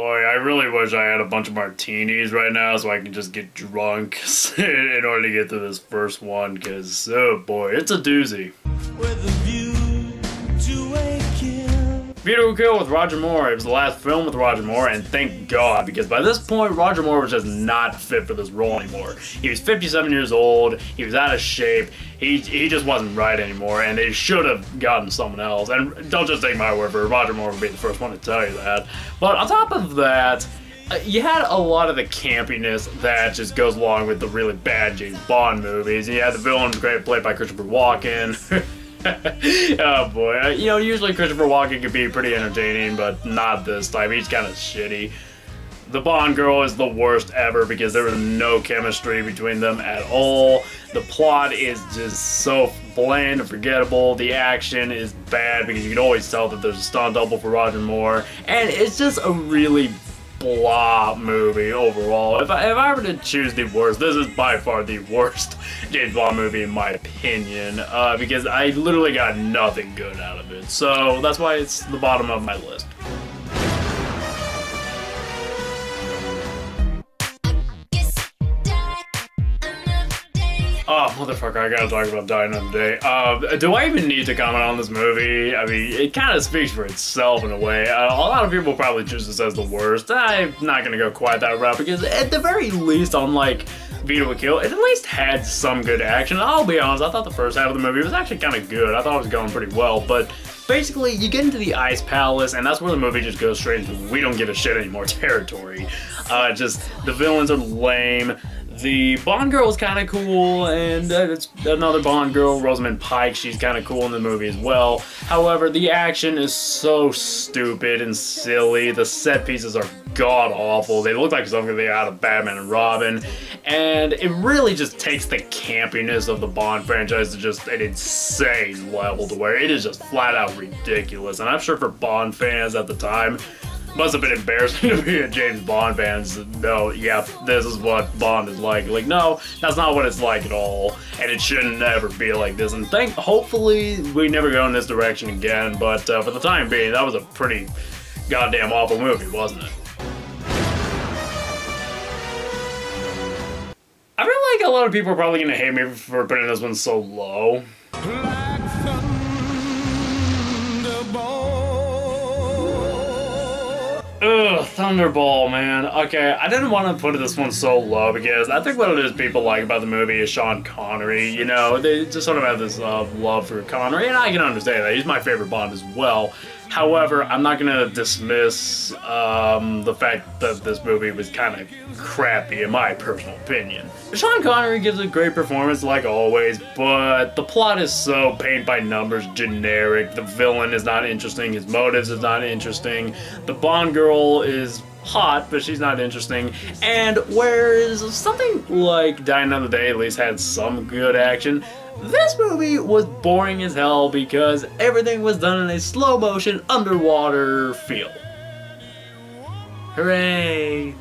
boy, I really wish I had a bunch of martinis right now so I can just get drunk in order to get to this first one, because, oh boy, it's a doozy. With a view to a kill. View to a Kill with Roger Moore. It was the last film with Roger Moore, and thank God, because by this point, Roger Moore was just not fit for this role anymore. He was 57 years old, he was out of shape, he just wasn't right anymore, and they should have gotten someone else. And don't just take my word for it, Roger Moore would be the first one to tell you that. But on top of that, you had a lot of the campiness that just goes along with the really bad James Bond movies. And you had the villain played by Christopher Walken. Oh boy, you know, usually Christopher Walken could be pretty entertaining, but not this time. He's kind of shitty. The Bond girl is the worst ever because there was no chemistry between them at all. The plot is just so bland and forgettable. The action is bad because you can always tell that there's a stunt double for Roger Moore. And it's just a really blah movie overall. If I were to choose the worst, this is by far the worst James Bond movie in my opinion, because I literally got nothing good out of it. So that's why it's the bottom of my list. Oh, motherfucker, I gotta talk about Die Another Day. Do I even need to comment on this movie? I mean, it kind of speaks for itself in a way. A lot of people probably choose this as the worst. I'm not gonna go quite that route because at the very least, unlike View to a Kill, it at least had some good action. I'll be honest, I thought the first half of the movie was actually kind of good. I thought it was going pretty well, but basically, you get into the Ice Palace, and that's where the movie just goes straight into we don't give a shit anymore territory. Just, the villains are lame. The Bond girl is kind of cool, and it's another Bond girl, Rosamund Pike. She's kind of cool in the movie as well. However, the action is so stupid and silly. The set pieces are god-awful. They look like something they out of Batman and Robin. And it really just takes the campiness of the Bond franchise to just an insane level to where it is just flat-out ridiculous. And I'm sure for Bond fans at the time, must have been embarrassing to be a James Bond fan and no, yeah, this is what Bond is like. Like, no, that's not what it's like at all, and it shouldn't ever be like this. And hopefully we never go in this direction again, but for the time being, that was a pretty goddamn awful movie, wasn't it? I feel like a lot of people are probably gonna hate me for putting this one so low. Ugh, Thunderball, man. Okay, I didn't want to put this one so low because I think what it is people like about the movie is Sean Connery. You know, they just sort of have this love for Connery, and I can understand that. He's my favorite Bond as well. However, I'm not going to dismiss the fact that this movie was kind of crappy in my personal opinion. Sean Connery gives a great performance like always, but the plot is so paint by numbers generic. The villain is not interesting, his motives is not interesting, the Bond girl is hot, but she's not interesting, and whereas something like Die Another Day at least had some good action, this movie was boring as hell because everything was done in a slow motion underwater feel. Hooray!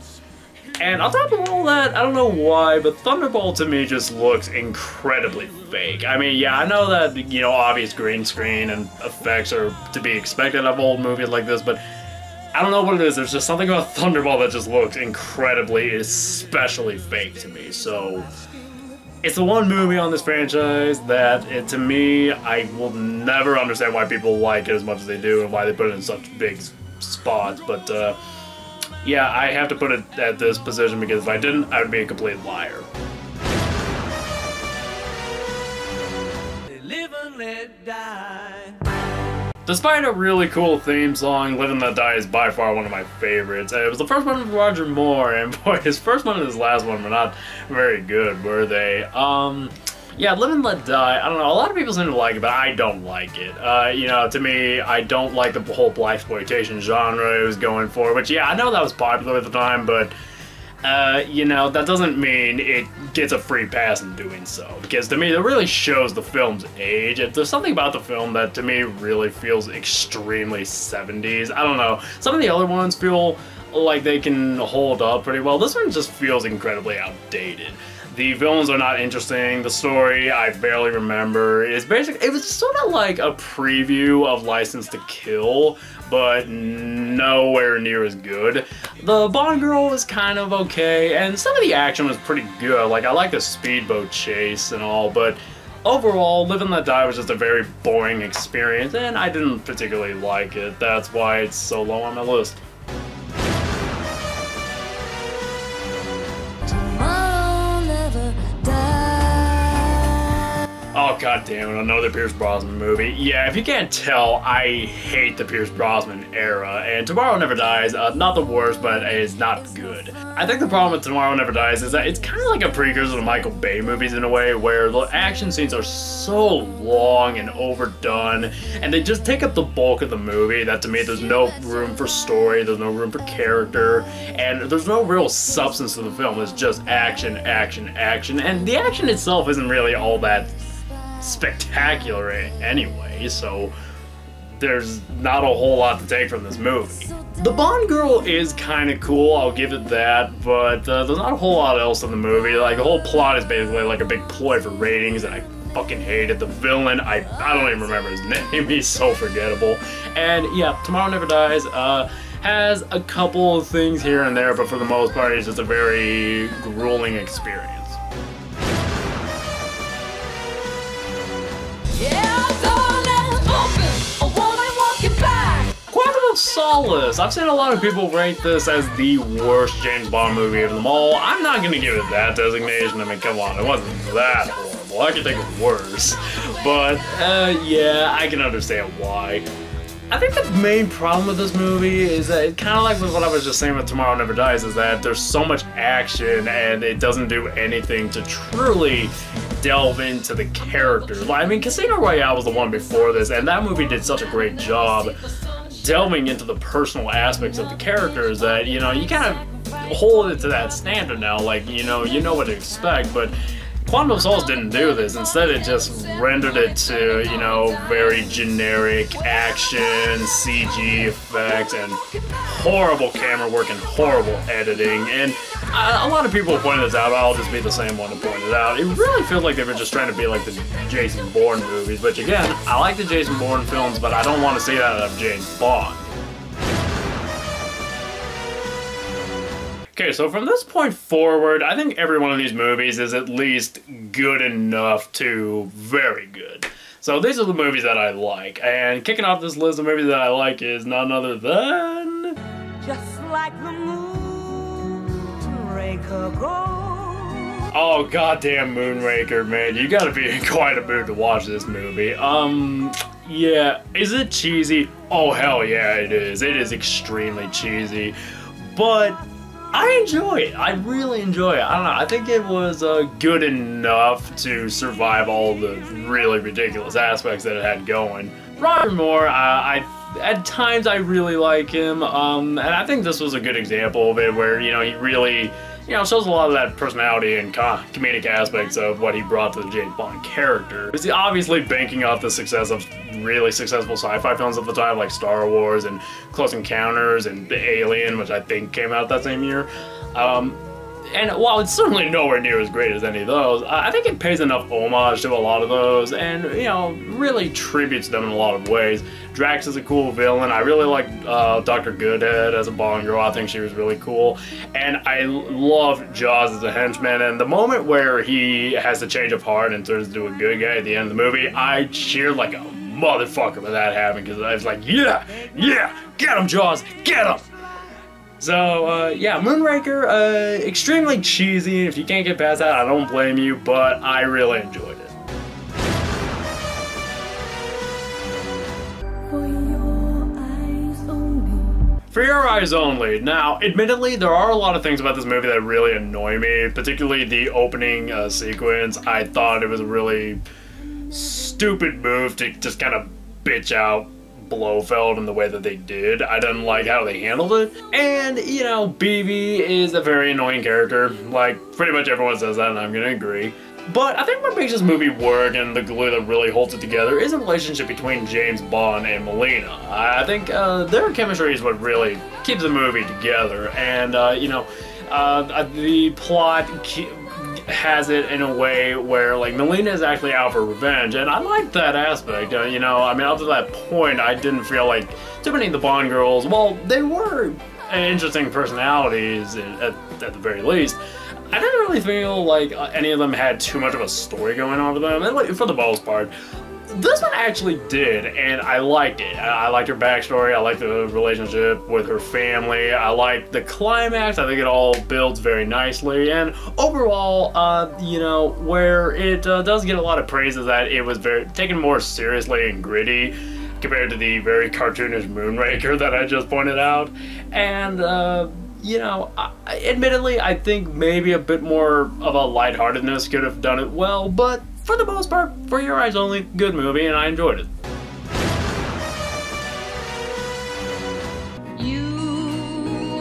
And on top of all that, I don't know why, but Thunderball to me just looks incredibly fake. I mean, yeah, I know that, you know, obvious green screen and effects are to be expected of old movies like this, but I don't know what it is. There's just something about Thunderball that just looks incredibly, especially fake to me, so it's the one movie on this franchise that, to me, I will never understand why people like it as much as they do and why they put it in such big spots, but yeah, I have to put it at this position because if I didn't, I would be a complete liar. Live and let die. Despite a really cool theme song, Live and Let Die is by far one of my favorites. It was the first one with Roger Moore, and boy, his first one and his last one were not very good, were they? Yeah, Live and Let Die, I don't know, a lot of people seem to like it, but I don't like it. You know, to me, I don't like the whole blaxploitation genre it was going for, which, yeah, I know that was popular at the time, but you know, that doesn't mean it gets a free pass in doing so. Because to me, that really shows the film's age. There's something about the film that to me really feels extremely 70s. I don't know. Some of the other ones feel like they can hold up pretty well. This one just feels incredibly outdated. The villains are not interesting. The story, I barely remember. It was sort of like a preview of License to Kill, but nowhere near as good. The Bond girl was kind of okay, and some of the action was pretty good. Like, I like the speedboat chase and all, but overall, Live and Let Die was just a very boring experience, and I didn't particularly like it. That's why it's so low on my list. Oh, god damn it, another Pierce Brosnan movie. Yeah, if you can't tell, I hate the Pierce Brosnan era, and Tomorrow Never Dies, not the worst, but it's not good. I think the problem with Tomorrow Never Dies is that it's kind of like a precursor to Michael Bay movies in a way, where the action scenes are so long and overdone, and they just take up the bulk of the movie, that to me there's no room for story, there's no room for character, and there's no real substance to the film. It's just action, action, action, and the action itself isn't really all that spectacular anyway, so there's not a whole lot to take from this movie. The Bond girl is kind of cool, I'll give it that, but there's not a whole lot else in the movie. Like, the whole plot is basically like a big ploy for ratings, and I fucking hate it. The villain, I don't even remember his name, he's so forgettable. And yeah, Tomorrow Never Dies has a couple of things here and there, but for the most part it's just a very grueling experience. Quantum of Solace. I've seen a lot of people rate this as the worst James Bond movie of them all. I'm not gonna give it that designation. I mean, come on, it wasn't that horrible. I could think of worse. But, yeah, I can understand why. I think the main problem with this movie is that it kind of like what I was just saying with Tomorrow Never Dies, is that there's so much action and it doesn't do anything to truly delve into the characters. I mean, Casino Royale was the one before this, and that movie did such a great job delving into the personal aspects of the characters that, you know, you kind of hold it to that standard now. Like, you know what to expect, but Quantum of Solace didn't do this. Instead, it just rendered it to, you know, very generic action, CG effects, and horrible camera work and horrible editing. And a lot of people pointed this out, I'll just be the same one to point it out. It really feels like they were just trying to be like the Jason Bourne movies, which again, I like the Jason Bourne films, but I don't want to see that out of James Bond. Okay, so from this point forward, I think every one of these movies is at least good enough to very good. So these are the movies that I like, and kicking off this list of movies that I like is none other than... Just like the Moonraker goes. Oh, goddamn Moonraker, man. You gotta be in quite a mood to watch this movie. Yeah, is it cheesy? Oh, hell yeah, it is. It is extremely cheesy, but I enjoy it. I really enjoy it. I don't know. I think it was good enough to survive all the really ridiculous aspects that it had going. Roger Moore, at times I really like him, and I think this was a good example of it, where, you know, he really, you know, shows a lot of that personality and comedic aspects of what he brought to the James Bond character. He's obviously banking off the success of really successful sci-fi films at the time, like Star Wars and Close Encounters and Alien, which I think came out that same year. And while it's certainly nowhere near as great as any of those, I think it pays enough homage to a lot of those, and, you know, really tributes them in a lot of ways. Drax is a cool villain. I really like Dr. Goodhead as a Bond girl. I think she was really cool. And I love Jaws as a henchman, and the moment where he has a change of heart and turns into a good guy at the end of the movie, I cheered like a motherfucker when that happened, because I was like, yeah, yeah, get him, Jaws, get him! So, yeah, Moonraker, extremely cheesy. If you can't get past that, I don't blame you, but I really enjoyed it. For Your Eyes Only. Now, admittedly, there are a lot of things about this movie that really annoy me, particularly the opening sequence. I thought it was a really stupid move to just kind of bitch out Blofeld in the way that they did. I didn't like how they handled it. And, you know, BB is a very annoying character. Like, pretty much everyone says that, and I'm gonna agree. But I think what makes this movie work, and the glue that really holds it together, is the relationship between James Bond and Melina. I think their chemistry is what really keeps the movie together. And, you know, the plot has it in a way where like Melina is actually out for revenge, and I like that aspect. You know, I mean, up to that point, I didn't feel like too many of the Bond girls, well, they were interesting personalities at the very least. I didn't really feel like any of them had too much of a story going on with them, and like, for the most part. This one actually did, and I liked it. I liked her backstory, I liked the relationship with her family, I liked the climax, I think it all builds very nicely, and overall, you know, where it does get a lot of praise is that it was taken more seriously and gritty compared to the very cartoonish Moonraker that I just pointed out, and you know, admittedly, I think maybe a bit more of a lightheartedness could have done it well, but for the most part, for your eyes only, good movie, and I enjoyed it. You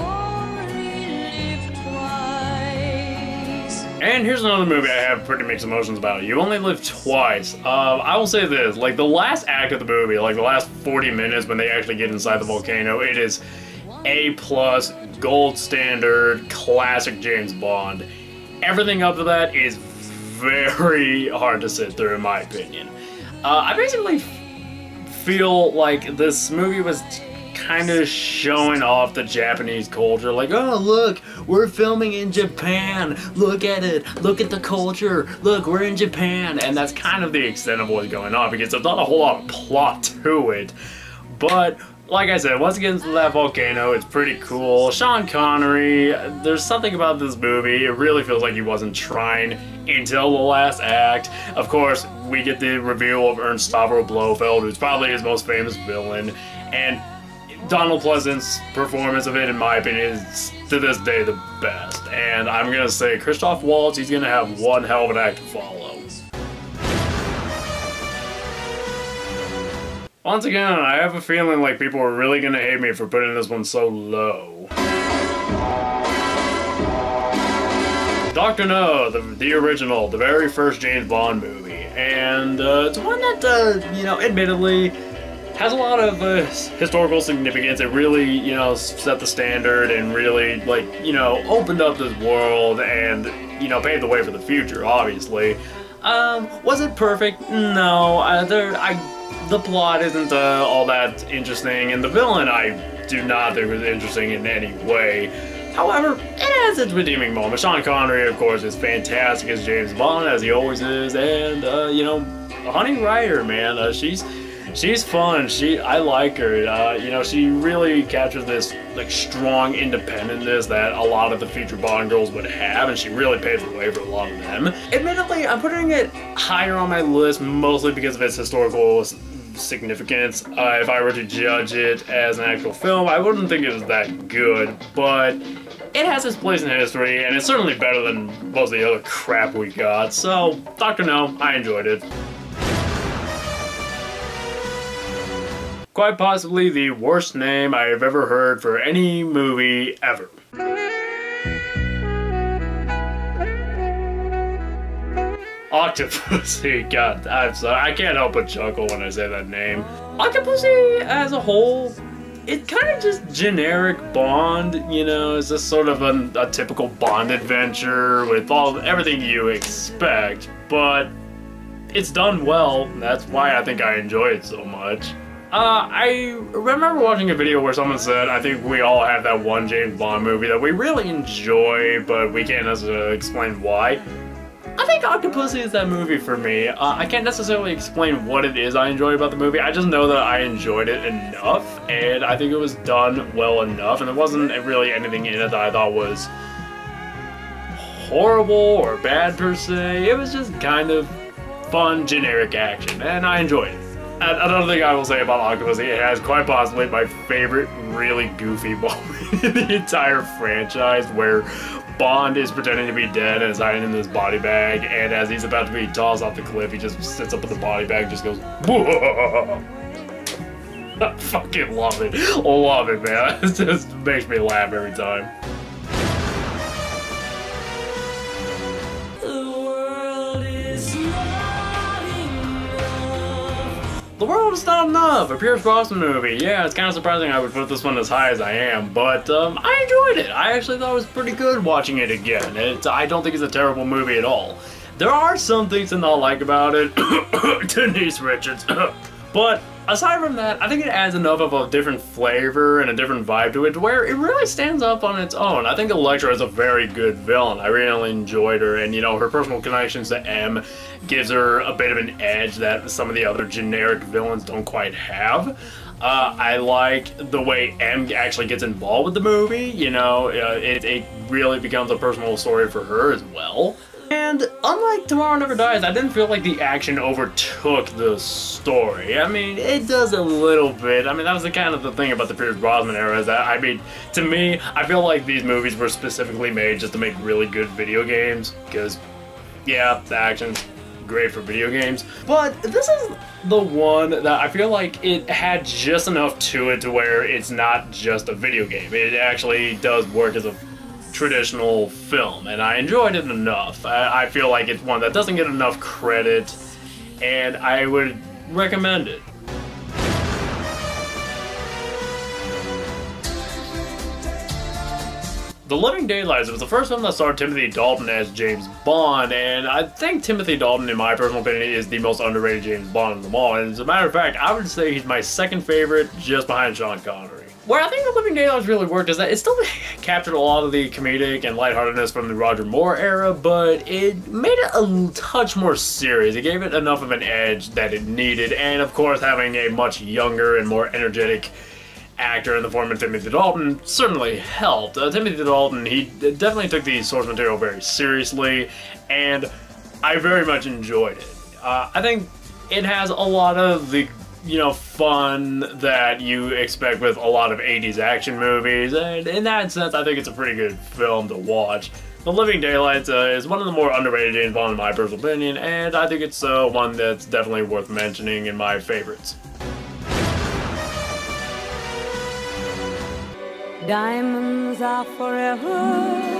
only live twice. And here's another movie I have pretty mixed emotions about. You Only Live Twice. I will say this, like the last act of the movie, like the last 40 minutes when they actually get inside the volcano, it is A+, gold standard, classic James Bond. Everything up to that is very hard to sit through, in my opinion. I basically feel like this movie was kind of showing off the Japanese culture, like, oh look, we're filming in Japan, look at it, look at the culture, look, we're in Japan, and that's kind of the extent of what's going on, because there's not a whole lot of plot to it. But like I said, once it gets into that volcano, it's pretty cool. Sean Connery, there's something about this movie, it really feels like he wasn't trying until the last act. Of course, we get the reveal of Ernst Stavro Blofeld, who's probably his most famous villain, and Donald Pleasant's performance of it, in my opinion, is to this day the best. And I'm gonna say Christoph Waltz, he's gonna have one hell of an act to follow. Once again, I have a feeling like people are really gonna hate me for putting this one so low. Dr. No, the original, the very first James Bond movie. And it's one that, you know, admittedly, has a lot of historical significance. It really, you know, set the standard and really, like, you know, opened up this world and, you know, paved the way for the future, obviously. Was it perfect? No. The plot isn't all that interesting, and the villain I do not think was interesting in any way. However, it has its redeeming moments. Sean Connery, of course, is fantastic as James Bond, as he always is, and, you know, Honey Ryder, man, she's fun. I like her. You know, she really captures this, like, strong independentness that a lot of the future Bond girls would have, and she really paves the way for a lot of them. Admittedly, I'm putting it higher on my list, mostly because of its historical significance. If I were to judge it as an actual film, I wouldn't think it was that good, but it has its place in history, and it's certainly better than most of the other crap we got, so Dr. No, I enjoyed it. Quite possibly the worst name I have ever heard for any movie ever. Octopussy, God, I'm sorry, I can't help but chuckle when I say that name. Octopussy, as a whole, it's kind of just generic Bond, you know, it's just sort of a typical Bond adventure with everything you expect, but it's done well, and that's why I think I enjoy it so much. I remember watching a video where someone said, I think we all have that one James Bond movie that we really enjoy, but we can't necessarily explain why. I think Octopussy is that movie for me. I can't necessarily explain what it is I enjoy about the movie. I just know that I enjoyed it enough, and I think it was done well enough, and there wasn't really anything in it that I thought was horrible or bad per se. It was just kind of fun, generic action, and I enjoyed it. Another thing I will say about Octopussy, it has quite possibly my favorite really goofy moment in the entire franchise, where Bond is pretending to be dead and is hiding in this body bag, and as he's about to be tossed off the cliff, he just sits up in the body bag and just goes, whoa! I fucking love it. Love it, man. It just makes me laugh every time. The World Is Not Enough, a Pierce Brosnan movie. Yeah, it's kind of surprising I would put this one as high as I am, but I enjoyed it. I actually thought it was pretty good watching it again. I don't think it's a terrible movie at all. There are some things to not like about it. Denise Richards. But aside from that, I think it adds enough of a different flavor and a different vibe to it to where it really stands up on its own. I think Elektra is a very good villain. I really enjoyed her, and you know, her personal connections to M gives her a bit of an edge that some of the other generic villains don't quite have. I like the way M actually gets involved with the movie. You know, it really becomes a personal story for her as well. And unlike Tomorrow Never Dies, I didn't feel like the action overtook the story. I mean, it does a little bit. I mean, that was the kind of the thing about the Pierce Brosnan era, is that, I mean, to me, I feel like these movies were specifically made just to make really good video games, because, yeah, the action's great for video games. But this is the one that I feel like it had just enough to it to where it's not just a video game. It actually does work as a traditional film, and I enjoyed it enough. I feel like it's one that doesn't get enough credit, and I would recommend it. The Living Daylights was the first film that starred Timothy Dalton as James Bond, and I think Timothy Dalton, in my personal opinion, is the most underrated James Bond of them all. And as a matter of fact, I would say he's my second favorite, just behind Sean Connery. Where I think The Living Daylights really worked is that it still captured a lot of the comedic and lightheartedness from the Roger Moore era, but it made it a touch more serious. It gave it enough of an edge that it needed, and of course having a much younger and more energetic actor in the form of Timothy Dalton certainly helped. Timothy Dalton, he definitely took the source material very seriously, and I very much enjoyed it. I think it has a lot of the, you know, fun that you expect with a lot of 80s action movies, and in that sense I think it's a pretty good film to watch. The Living Daylights is one of the more underrated James Bond in my personal opinion, and I think it's one that's definitely worth mentioning in my favorites. Diamonds are forever.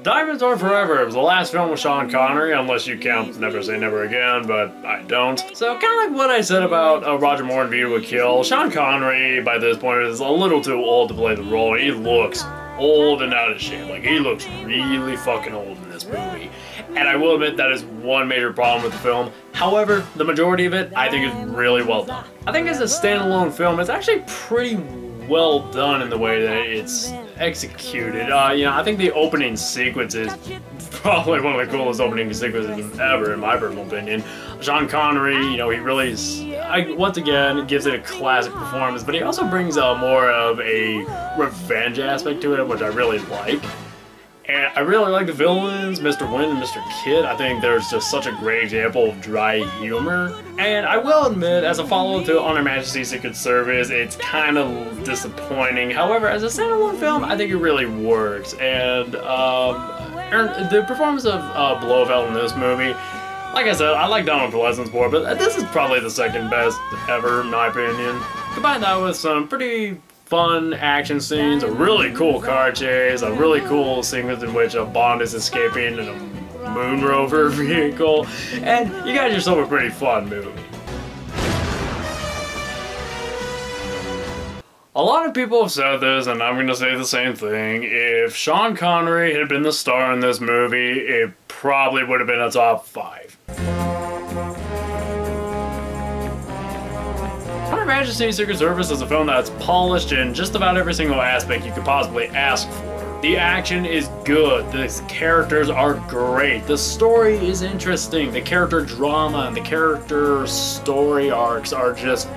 Diamonds Are Forever was the last film with Sean Connery, unless you count Never Say Never Again, but I don't. So kind of like what I said about Roger Moore and View to a Kill, Sean Connery by this point is a little too old to play the role. He looks old and out of shape. Like, he looks really fucking old in this movie. And I will admit that is one major problem with the film. However, the majority of it I think is really well done. I think as a standalone film, it's actually pretty well done in the way that it's executed. You know, I think the opening sequence is probably one of the coolest opening sequences ever, in my personal opinion. Sean Connery, you know, he really, once again, gives it a classic performance, but he also brings more of a revenge aspect to it, which I really like. And I really like the villains, Mr. Wynn and Mr. Kidd. I think there's just such a great example of dry humor. And I will admit, as a follow-up to On Her Majesty's Secret Service, it's kind of disappointing. However, as a standalone film, I think it really works. And the performance of Blofeld in this movie, like I said, I like Donald Pleasence more, but this is probably the second best ever, in my opinion. Combine that with some pretty fun action scenes, a really cool car chase, a really cool sequence in which a Bond is escaping in a moon rover vehicle, and you got yourself a pretty fun movie. A lot of people have said this, and I'm going to say the same thing. If Sean Connery had been the star in this movie, it probably would have been a top 5. Her Majesty's Secret Service is a film that's polished in just about every single aspect you could possibly ask for. The action is good, the characters are great, the story is interesting, the character drama and the character story arcs are just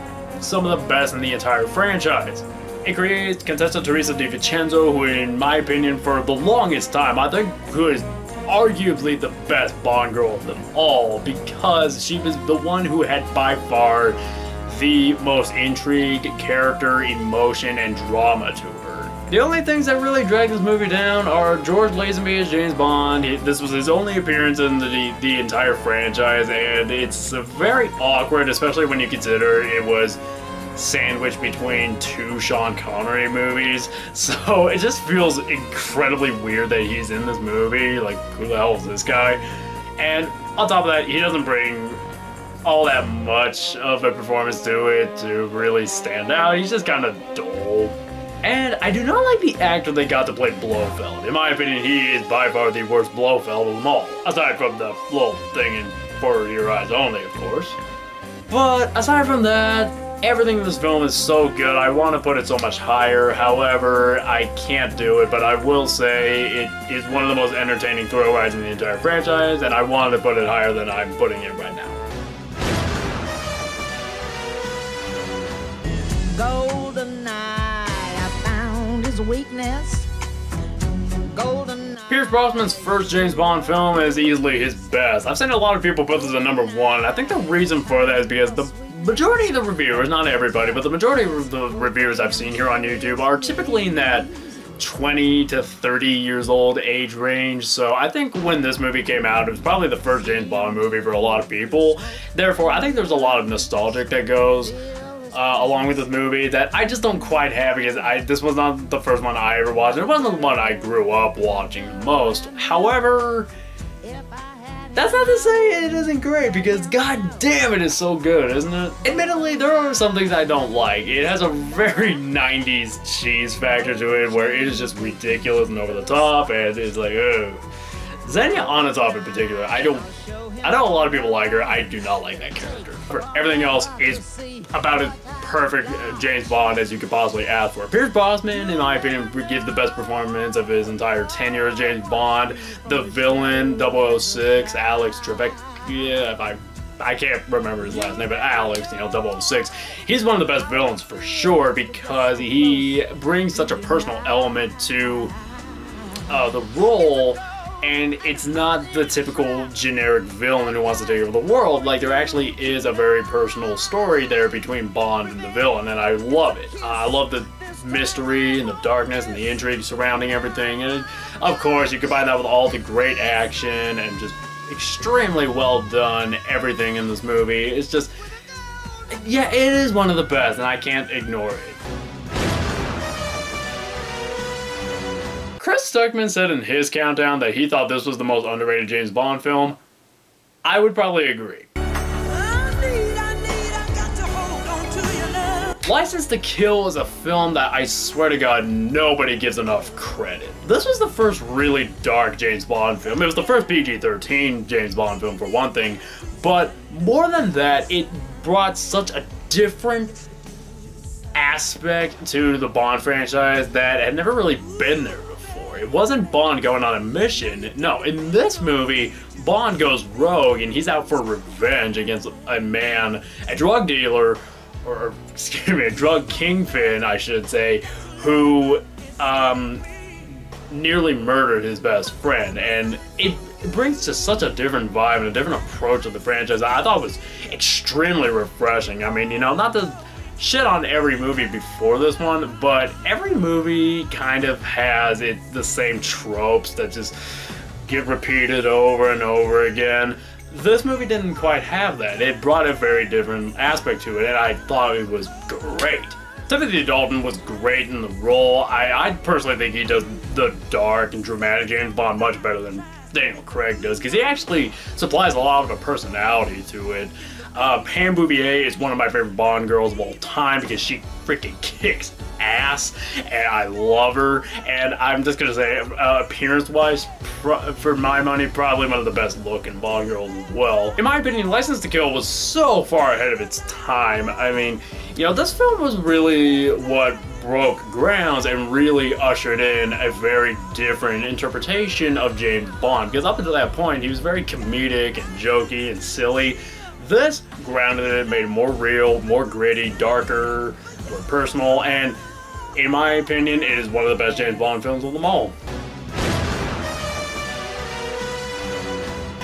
some of the best in the entire franchise. It creates Contessa Teresa Di Vincenzo, who in my opinion for the longest time I think who is arguably the best Bond girl of them all, because she was the one who had by far the most intrigue, character, emotion, and drama to her. The only things that really drag this movie down are George Lazenby as James Bond. This was his only appearance in the entire franchise, and it's very awkward, especially when you consider it was sandwiched between 2 Sean Connery movies. So it just feels incredibly weird that he's in this movie. Like, who the hell is this guy? And on top of that, he doesn't bring all that much of a performance to it to really stand out. He's just kind of dull. And I do not like the actor they got to play Blofeld. In my opinion, he is by far the worst Blofeld of them all. Aside from the little thing in For Your Eyes Only, of course. But aside from that, everything in this film is so good. I want to put it so much higher. However, I can't do it, but I will say it is one of the most entertaining thrill rides in the entire franchise, and I wanted to put it higher than I'm putting it right now. GOLDENEYE, I found his weakness. GOLDENEYE. Pierce Brosnan's first James Bond film is easily his best. I've seen a lot of people put this at #1, and I think the reason for that is because the majority of the reviewers, not everybody, but the majority of the reviewers I've seen here on YouTube are typically in that 20 to 30 years old age range. So I think when this movie came out, it was probably the first James Bond movie for a lot of people. Therefore, I think there's a lot of nostalgia that goes along with this movie that I just don't quite have, because this was not the first one I ever watched. It wasn't the one I grew up watching the most. However, that's not to say it isn't great, because god damn it is so good, isn't it? Admittedly, there are some things I don't like. It has a very 90s cheese factor to it where it is just ridiculous and over the top, and it's like, ugh. Xenia Onatopp in particular, I know a lot of people like her. I do not like that character. Everything else is about as perfect James Bond as you could possibly ask for. Pierce Brosnan, in my opinion, gives the best performance of his entire tenure as James Bond. The villain, 006, Alex Trebek, yeah, I can't remember his last name, but Alex, you know, 006. He's one of the best villains for sure, because he brings such a personal element to the role. And it's not the typical generic villain who wants to take over the world. Like, there actually is a very personal story there between Bond and the villain, and I love it. I love the mystery and the darkness and the intrigue surrounding everything. And of course, you combine that with all the great action and just extremely well done everything in this movie. It's just, yeah, it is one of the best, and I can't ignore it. Chris Stuckman said in his countdown that he thought this was the most underrated James Bond film. I would probably agree. License to Kill is a film that I swear to God nobody gives enough credit. This was the first really dark James Bond film. It was the first PG-13 James Bond film for one thing, but more than that, it brought such a different aspect to the Bond franchise that had never really been there before. It wasn't Bond going on a mission. No, in this movie, Bond goes rogue and he's out for revenge against a man, a drug dealer, or excuse me, a drug kingpin, I should say, who nearly murdered his best friend. And it brings just such a different vibe and a different approach to the franchise. I thought it was extremely refreshing. I mean, you know, not to shit on every movie before this one, but every movie kind of has the same tropes that just get repeated over and over again. This movie didn't quite have that. It brought a very different aspect to it, and I thought it was great. Timothy Dalton was great in the role. I personally think he does the dark and dramatic James Bond much better than Daniel Craig does, because he actually supplies a lot of a personality to it. Pam Bouvier is one of my favorite Bond girls of all time because she freaking kicks ass, and I love her. And I'm just gonna say, appearance-wise, for my money, probably one of the best looking Bond girls as well. In my opinion, License to Kill was so far ahead of its time. I mean, you know, this film was really what broke grounds and really ushered in a very different interpretation of James Bond, because up until that point, he was very comedic and jokey and silly. This grounded it, made it more real, more gritty, darker, more personal, and in my opinion, it is one of the best James Bond films of them all.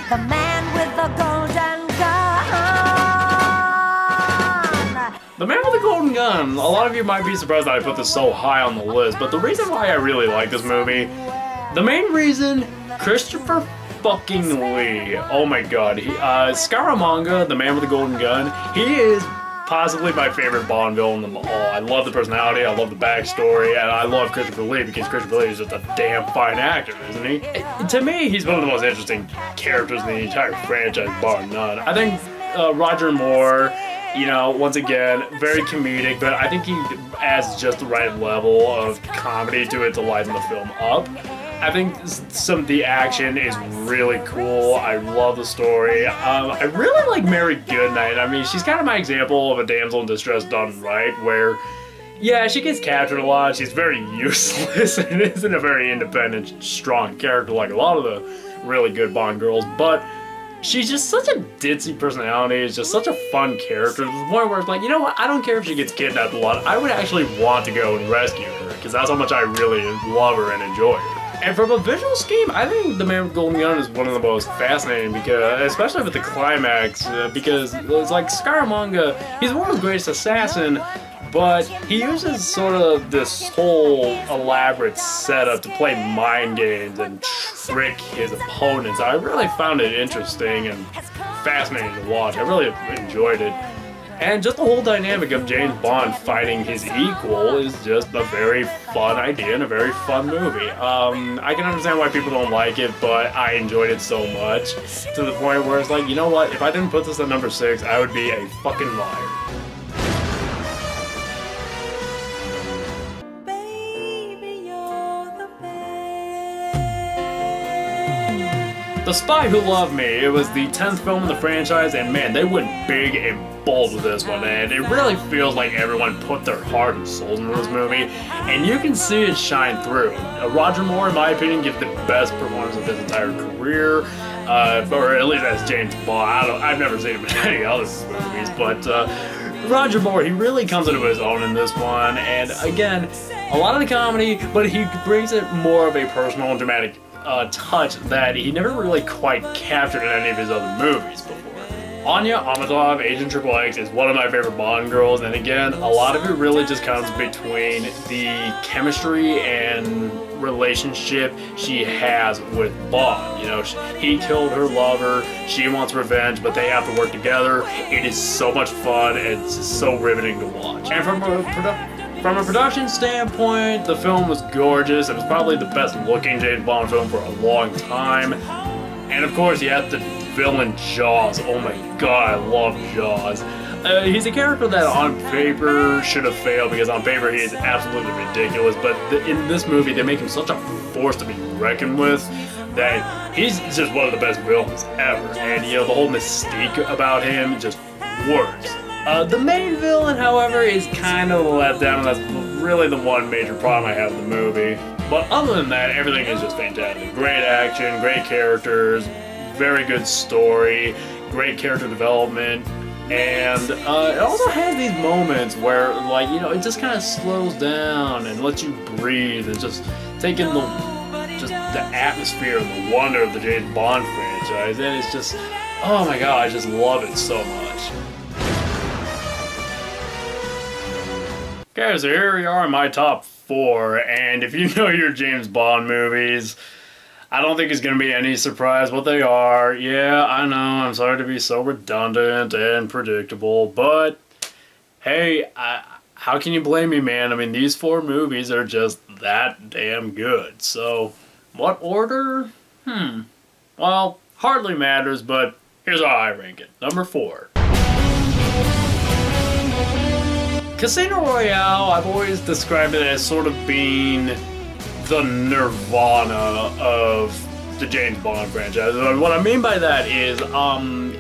The man with the golden gun. The Man with the Golden Gun. A lot of you might be surprised that I put this so high on the list, but the reason why I really like this movie, the main reason, Christopher fucking Lee. Oh my god. Scaramanga, the Man with the Golden Gun, he is possibly my favorite Bond villain of them all. I love the personality, I love the backstory, and I love Christopher Lee because Christopher Lee is just a damn fine actor, isn't he? To me, he's one of the most interesting characters in the entire franchise, bar none. I think Roger Moore, you know, once again, very comedic, but I think he adds just the right level of comedy to it to lighten the film up. I think some of the action is really cool. I love the story. I really like Mary Goodnight. I mean, she's kind of my example of a damsel in distress done right, where, yeah, she gets captured a lot. She's very useless and isn't a very independent, strong character like a lot of the really good Bond girls, but she's just such a ditzy personality. It's just such a fun character to the point where it's like, you know what, I don't care if she gets kidnapped a lot. I would actually want to go and rescue her, because that's how much I really love her and enjoy her. And from a visual scheme, I think The Man with Golden Gun is one of the most fascinating, because, especially with the climax, because it's like Scaramanga, he's the world's greatest assassin, but he uses sort of this whole elaborate setup to play mind games and trick his opponents. I really found it interesting and fascinating to watch. I really enjoyed it. And just the whole dynamic of James Bond fighting his equal is just a very fun idea and a very fun movie. I can understand why people don't like it, but I enjoyed it so much to the point where it's like, you know what, if I didn't put this at number 6, I would be a fucking liar. The Spy Who Loved Me, it was the 10th film in the franchise, and man, they went big and bold with this one, and it really feels like everyone put their heart and soul into this movie, and you can see it shine through. Roger Moore, in my opinion, gives the best performance of his entire career, or at least as James Bond. I've never seen him in any other movies, but Roger Moore, he really comes into his own in this one, and again, a lot of the comedy, but he brings it more of a personal and dramatic touch that he never really quite captured in any of his other movies before. Anya Amatov, Agent Triple X, is one of my favorite Bond girls, and again, a lot of it really just comes between the chemistry and relationship she has with Bond. You know, he killed her lover, she wants revenge, but they have to work together. It is so much fun, and it's just so riveting to watch. And from a production standpoint, the film was gorgeous. It was probably the best looking James Bond film for a long time. And of course, you have the villain Jaws. Oh my god, I love Jaws. He's a character that on paper should have failed, because on paper he is absolutely ridiculous, but in this movie they make him such a force to be reckoned with that he's just one of the best villains ever. And you know, the whole mystique about him just works. The main villain, however, is kind of let down, and that's really the one major problem I have with the movie. But other than that, everything is just fantastic. Great action, great characters, very good story, great character development, and it also has these moments where, like, you know, it just kind of slows down and lets you breathe and just take in the atmosphere and the wonder of the James Bond franchise, and it's just, oh my god, I just love it so much. Okay, so here we are in my top 4, and if you know your James Bond movies, I don't think it's going to be any surprise what they are. Yeah, I know, I'm sorry to be so redundant and predictable, but hey, how can you blame me, man? I mean, these 4 movies are just that damn good. So, what order? Well, hardly matters, but here's how I rank it. Number 4. Casino Royale, I've always described it as sort of being the nirvana of the James Bond franchise. What I mean by that is,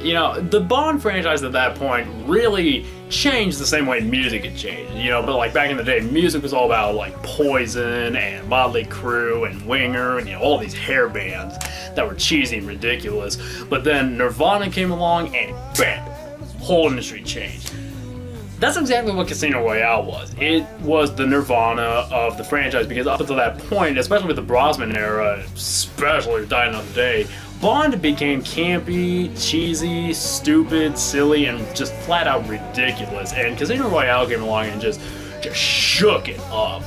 you know, the Bond franchise at that point really changed the same way music had changed. You know, but like back in the day, music was all about like Poison and Motley Crue and Winger and, you know, all these hair bands that were cheesy and ridiculous. But then Nirvana came along and bam, whole industry changed. That's exactly what Casino Royale was. It was the nirvana of the franchise, because up until that point, especially with the Brosnan era, especially Dying of the Day, Bond became campy, cheesy, stupid, silly, and just flat out ridiculous. And Casino Royale came along and just shook it up.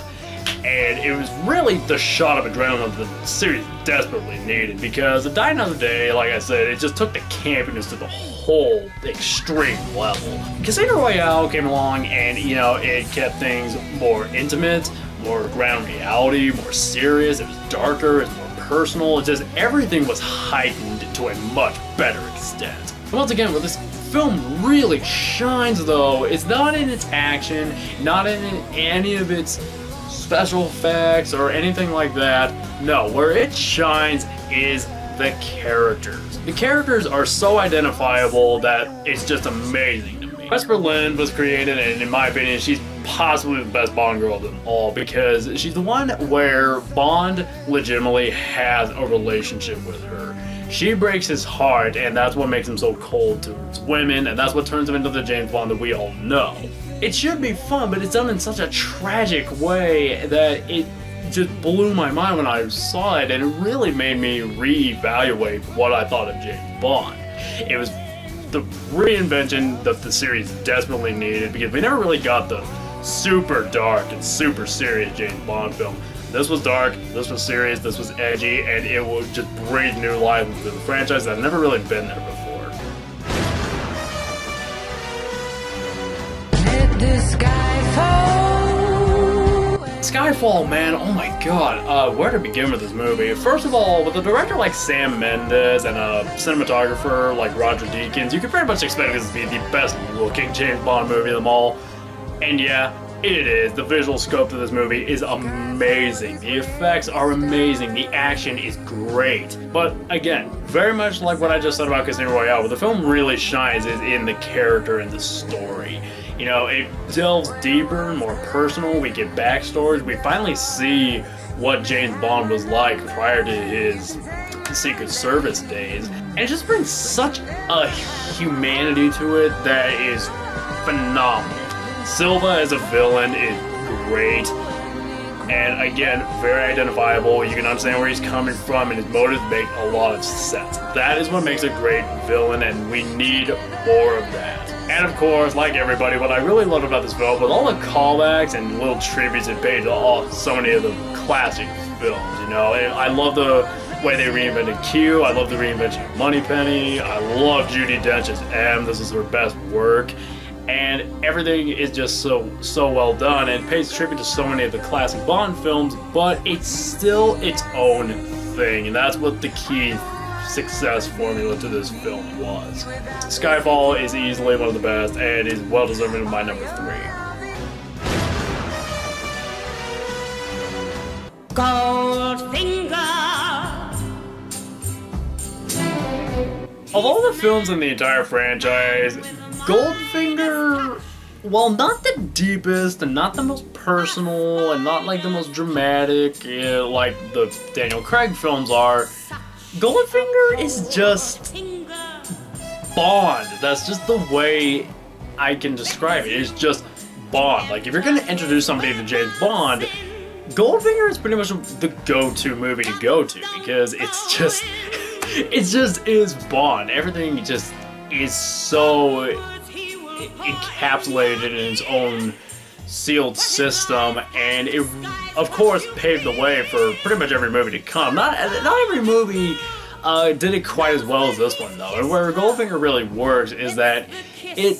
And it was really the shot of adrenaline that the series desperately needed, because the Dying of the Day, like I said, it just took the campiness to the whole extreme level. Casino Royale came along and, you know, it kept things more intimate, more ground reality, more serious, it was darker, it was more personal, it just, everything was heightened to a much better extent. And once again, with this film really shines, though, it's not in its action, not in any of its special effects or anything like that. No, where it shines is the characters. The characters are so identifiable that it's just amazing to me. West Berlin was created, and in my opinion, she's possibly the best Bond girl of them all, because she's the one where Bond legitimately has a relationship with her. She breaks his heart, and that's what makes him so cold towards women, and that's what turns him into the James Bond that we all know. It should be fun, but it's done in such a tragic way that it just blew my mind when I saw it, and it really made me reevaluate what I thought of James Bond. It was the reinvention that the series desperately needed, because we never really got the super dark and super serious James Bond film. This was dark, this was serious, this was edgy, and it would just breathe new life into the franchise that had never really been there before. Let the sky fall. Skyfall, man, oh my god, where to begin with this movie? First of all, with a director like Sam Mendes and a cinematographer like Roger Deakins, you could pretty much expect this to be the best looking James Bond movie of them all. And yeah, it is. The visual scope of this movie is amazing. The effects are amazing. The action is great. But again, very much like what I just said about Casino Royale, where the film really shines is in the character and the story. You know, it delves deeper and more personal. We get backstories. We finally see what James Bond was like prior to his Secret Service days. And it just brings such a humanity to it that is phenomenal. Silva as a villain is great, and again, very identifiable. You can understand where he's coming from, and his motives make a lot of sense. That is what makes a great villain, and we need more of that. And of course, like everybody, what I really love about this film was all the callbacks and little tributes it paid to so many of the classic films, you know. I love the way they reinvented Q, I love the reinvention of Moneypenny, I love Judi Dench as M, this is her best work. And everything is just so well done, and it pays tribute to so many of the classic Bond films, but it's still its own thing, and that's what the key success formula to this film was. Skyfall is easily one of the best, and is well deserving of my number 3. Goldfinger. Of all the films in the entire franchise, Goldfinger, while not the deepest and not the most personal and not like the most dramatic like the Daniel Craig films are, Goldfinger is just Bond. That's just the way I can describe it. It's just Bond. Like, if you're going to introduce somebody to James Bond, Goldfinger is pretty much the go-to movie to go to, because it's just, it just is Bond. Everything just is so encapsulated in its own sealed system, and it of course paved the way for pretty much every movie to come. Not every movie did it quite as well as this one, though. And where Goldfinger really works is that it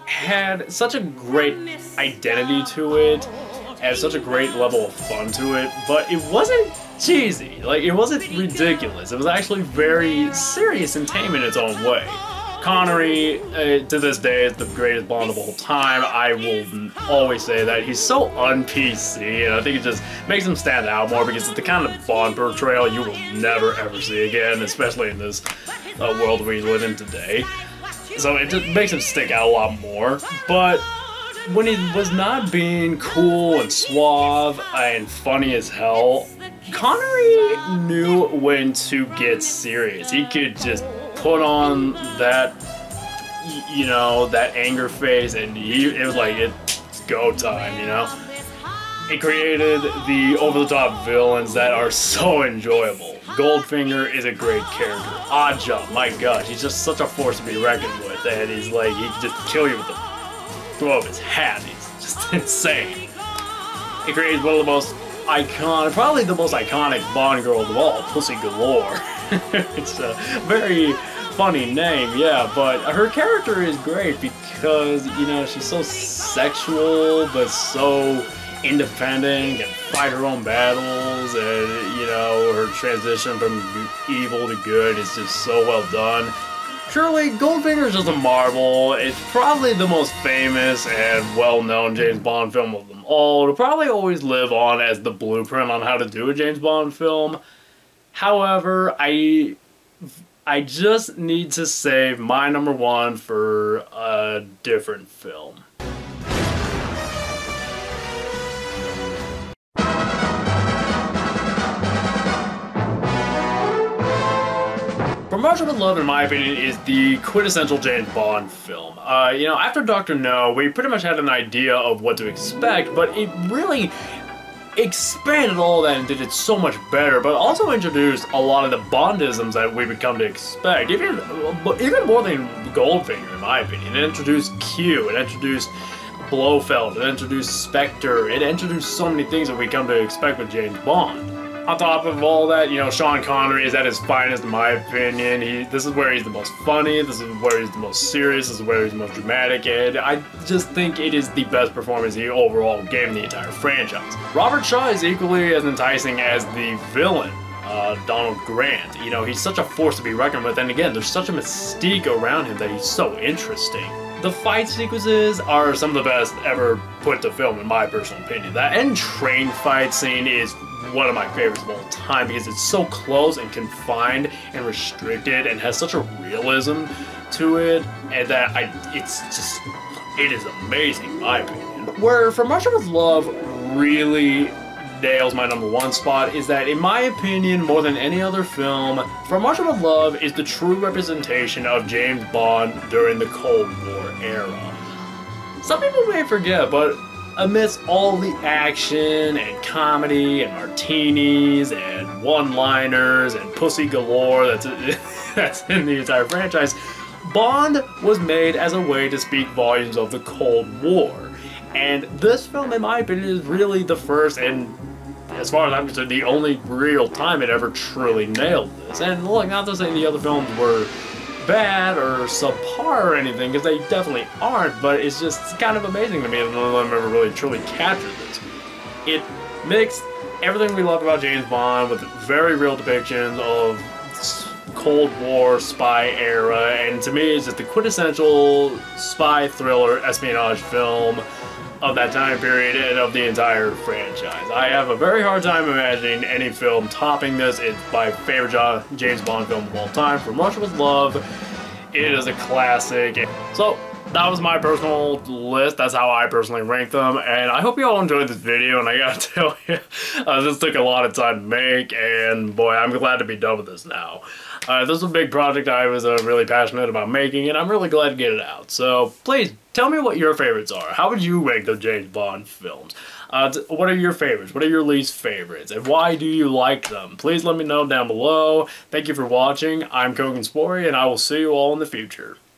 had such a great identity to it, had such a great level of fun to it, but it wasn't cheesy. Like, it wasn't ridiculous. It was actually very serious and tame in its own way. Connery, to this day, is the greatest Bond of all time. I will always say that. He's so un-PC, and I think it just makes him stand out more, because it's the kind of Bond portrayal you will never ever see again, especially in this world we live in today. So it just makes him stick out a lot more. But when he was not being cool and suave and funny as hell, Connery knew when to get serious. He could just put on that, you know, that anger face, and it was like, it's go time, you know? It created the over-the-top villains that are so enjoyable. Goldfinger is a great character. Oddjob, my gosh, he's just such a force to be reckoned with, and he's like, he can just kill you with the throw of his hat. He's just insane. It creates one of the most iconic, probably the most iconic Bond girls of all, Pussy Galore. It's a very funny name, yeah, but her character is great because, you know, she's so sexual, but so independent, can fight her own battles, and, you know, her transition from evil to good is just so well done. Truly, Goldfinger is just a marvel. It's probably the most famous and well-known James Bond film of them all. It'll probably always live on as the blueprint on how to do a James Bond film. However, I just need to save my number one for a different film. From Russia with Love, in my opinion, is the quintessential James Bond film. You know, after Dr. No, we pretty much had an idea of what to expect, but it really expanded all that and did it so much better, but also introduced a lot of the Bondisms that we would come to expect, even more than Goldfinger, in my opinion. It introduced Q, it introduced Blofeld, it introduced Spectre, it introduced so many things that we come to expect with James Bond. On top of all that, you know, Sean Connery is at his finest, in my opinion. This is where he's the most funny, this is where he's the most serious, this is where he's the most dramatic, and I just think it is the best performance he overall gave in the entire franchise. Robert Shaw is equally as enticing as the villain, Donald Grant. You know, he's such a force to be reckoned with, and again, there's such a mystique around him that he's so interesting. The fight sequences are some of the best ever put to film, in my personal opinion. That end train fight scene is one of my favorites of all time because it's so close and confined and restricted and has such a realism to it, and that it is amazing in my opinion. Where From Russia with Love really nails my number one spot is that, in my opinion, more than any other film, From Russia with Love is the true representation of James Bond during the Cold War era. Some people may forget, but amidst all the action and comedy and martinis and one-liners and pussy galore that's in the entire franchise, Bond was made as a way to speak volumes of the Cold War. And this film, in my opinion, is really the first, and as far as I'm concerned, the only real time it ever truly nailed this. And look, not to say the other films were bad or subpar or anything, because they definitely aren't, but it's just kind of amazing to me that none of them ever really truly captured this. It mixed everything we loved about James Bond with very real depictions of Cold War spy era, and to me it's just the quintessential spy thriller espionage film of that time period and of the entire franchise. I have a very hard time imagining any film topping this. It's my favorite James Bond film of all time. From Russia with Love, it is a classic. So that was my personal list. That's how I personally rank them, and I hope you all enjoyed this video. And I gotta tell you, this took a lot of time to make, and boy, I'm glad to be done with this now. This is a big project I was really passionate about making, and I'm really glad to get it out. So please tell me what your favorites are. How would you rank the James Bond films? What are your favorites? What are your least favorites? And why do you like them? Please let me know down below. Thank you for watching. I'm Kogan Spory, and I will see you all in the future.